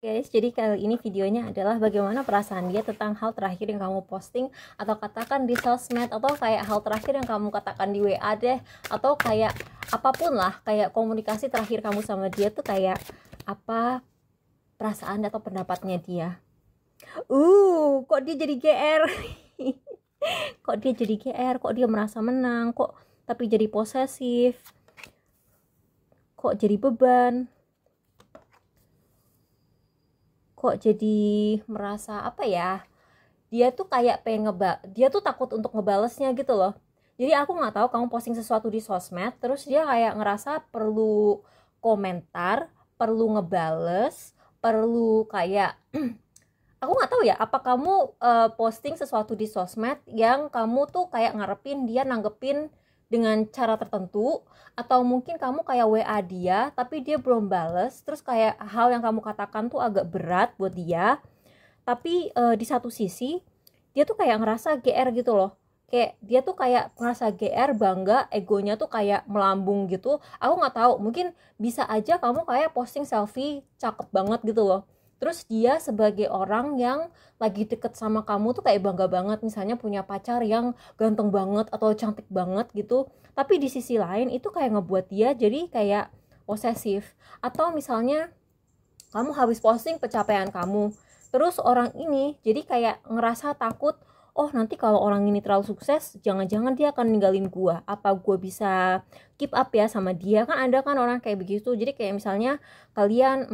guys, jadi kali ini videonya adalah bagaimana perasaan dia tentang hal terakhir yang kamu posting atau katakan di sosmed, atau kayak hal terakhir yang kamu katakan di WA deh, atau kayak apapun lah, kayak komunikasi terakhir kamu sama dia tuh kayak apa perasaan atau pendapatnya dia. Kok dia jadi GR? Kok dia jadi GR? Kok dia merasa menang? Kok tapi jadi posesif? Kok jadi beban? Kok jadi merasa apa ya, dia tuh kayak dia tuh takut untuk ngebalesnya gitu loh. Jadi aku nggak tahu kamu posting sesuatu di sosmed terus dia kayak ngerasa perlu komentar, perlu ngebales, perlu kayak aku nggak tahu ya, apa kamu posting sesuatu di sosmed yang kamu tuh kayak ngarepin dia nanggepin dengan cara tertentu, atau mungkin kamu kayak WA dia tapi dia belum bales, terus kayak hal yang kamu katakan tuh agak berat buat dia, tapi di satu sisi dia tuh kayak ngerasa GR gitu loh, kayak dia tuh kayak ngerasa GR, bangga, egonya tuh kayak melambung gitu. Aku nggak tahu, mungkin bisa aja kamu kayak posting selfie cakep banget gitu loh, terus dia sebagai orang yang lagi deket sama kamu tuh kayak bangga banget, misalnya punya pacar yang ganteng banget atau cantik banget gitu, tapi di sisi lain itu kayak ngebuat dia jadi kayak posesif. Atau misalnya kamu habis posting pencapaian kamu, terus orang ini jadi kayak ngerasa takut, oh nanti kalau orang ini terlalu sukses jangan-jangan dia akan ninggalin gua, apa gua bisa keep up ya sama dia. Kan ada kan orang kayak begitu. Jadi kayak misalnya kalian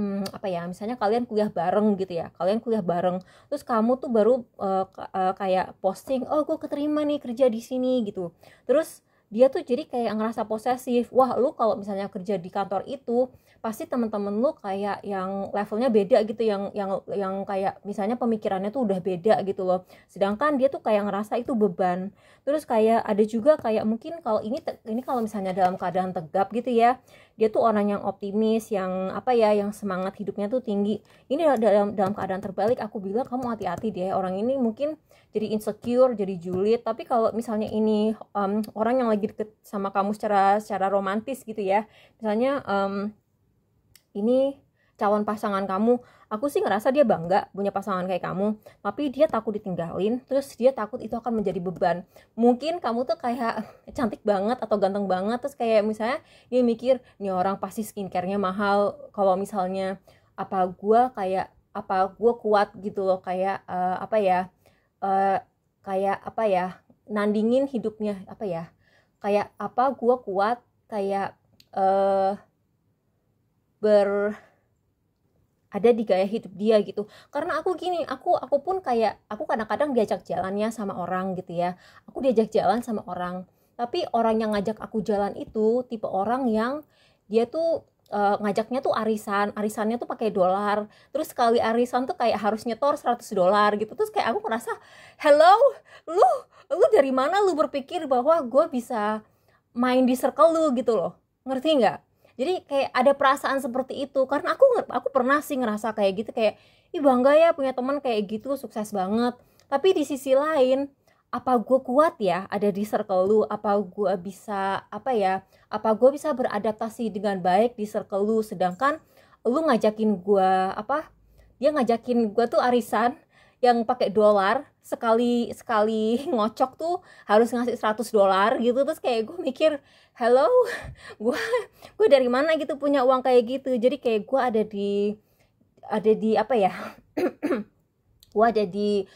misalnya kalian kuliah bareng gitu ya, kalian kuliah bareng terus kamu tuh baru kayak posting, oh gua keterima nih kerja di sini gitu, terus dia tuh jadi kayak ngerasa posesif. Wah, lu kalau misalnya kerja di kantor itu pasti temen-temen lu kayak yang levelnya beda gitu, yang kayak misalnya pemikirannya tuh udah beda gitu loh, sedangkan dia tuh kayak ngerasa itu beban. Terus kayak ada juga kayak mungkin kalau ini kalau misalnya dalam keadaan tegap gitu ya, dia tuh orang yang optimis, yang yang semangat hidupnya tuh tinggi. Ini dalam keadaan terbalik, aku bilang kamu hati-hati deh, orang ini mungkin jadi insecure, jadi julid. Tapi kalau misalnya ini orang yang lagi deket sama kamu secara romantis gitu ya, misalnya ini calon pasangan kamu, aku sih ngerasa dia bangga punya pasangan kayak kamu, tapi dia takut ditinggalin, terus dia takut itu akan menjadi beban. Mungkin kamu tuh kayak cantik banget atau ganteng banget, terus kayak misalnya dia mikir, nih orang pasti skincare-nya mahal, kalau misalnya apa gue kuat gitu loh, kayak nandingin hidupnya, gue kuat kayak ada di gaya hidup dia gitu. Karena aku gini, aku pun kayak aku kadang-kadang diajak jalannya sama orang gitu ya, aku diajak jalan sama orang, tapi orang yang ngajak aku jalan itu tipe orang yang dia tuh ngajaknya tuh arisannya tuh pakai dolar, terus sekali arisan tuh kayak harus nyetor $100 gitu. Terus kayak aku merasa, hello, lu dari mana lu berpikir bahwa gue bisa main di circle lu gitu loh, ngerti nggak? Jadi kayak ada perasaan seperti itu, karena aku pernah sih ngerasa kayak gitu, kayak ih bangga ya punya teman kayak gitu, sukses banget. Tapi di sisi lain, apa gue kuat ya ada di circle lu, apa gue bisa beradaptasi dengan baik di circle lu, sedangkan lu ngajakin gue dia ngajakin gue tuh arisan yang pakai dolar, sekali ngocok tuh harus ngasih $100 gitu. Terus kayak gue mikir, hello, gue dari mana gitu punya uang kayak gitu. Jadi kayak gue ada di gue ada di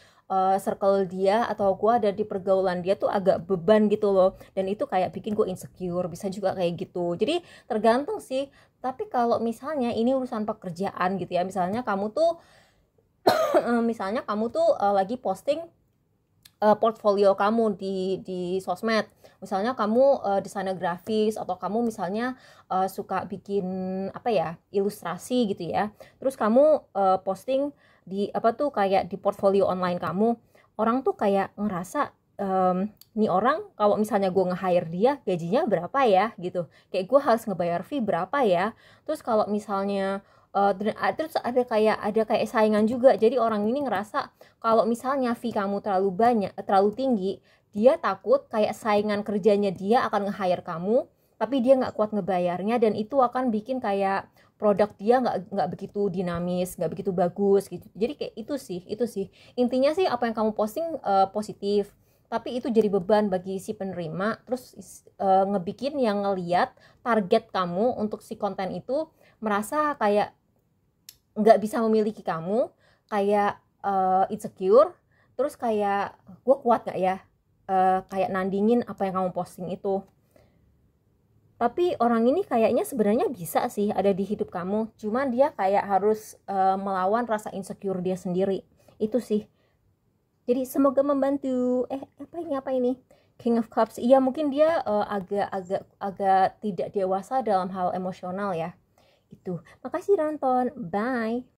circle dia, atau gue ada di pergaulan dia tuh agak beban gitu loh, dan itu kayak bikin gue insecure, bisa juga kayak gitu. Jadi tergantung sih. Tapi kalau misalnya ini urusan pekerjaan gitu ya, misalnya kamu tuh lagi posting portfolio kamu di sosmed, misalnya kamu desainer grafis, atau kamu misalnya suka bikin ilustrasi gitu ya, terus kamu posting di kayak di portfolio online kamu, orang tuh kayak ngerasa nih orang kalau misalnya gue nge-hire dia gajinya berapa ya gitu, kayak gue harus ngebayar fee berapa ya. Terus kalau misalnya terus ada kayak saingan juga. Jadi orang ini ngerasa kalau misalnya fee kamu terlalu tinggi, dia takut kayak saingan kerjanya dia akan nge-hire kamu, tapi dia nggak kuat ngebayarnya, dan itu akan bikin kayak produk dia nggak begitu dinamis, nggak begitu bagus gitu. Jadi kayak itu sih intinya sih, apa yang kamu posting positif, tapi itu jadi beban bagi si penerima, terus ngebikin yang ngeliat target kamu untuk si konten itu merasa kayak nggak bisa memiliki kamu, kayak insecure, terus kayak gue kuat nggak ya, kayak nandingin apa yang kamu posting itu. Tapi orang ini kayaknya sebenarnya bisa sih ada di hidup kamu, cuman dia kayak harus melawan rasa insecure dia sendiri. Itu sih. Jadi semoga membantu. Apa ini King of Cups. Iya, mungkin dia agak tidak dewasa dalam hal emosional ya. Itu. Makasih nonton. Bye.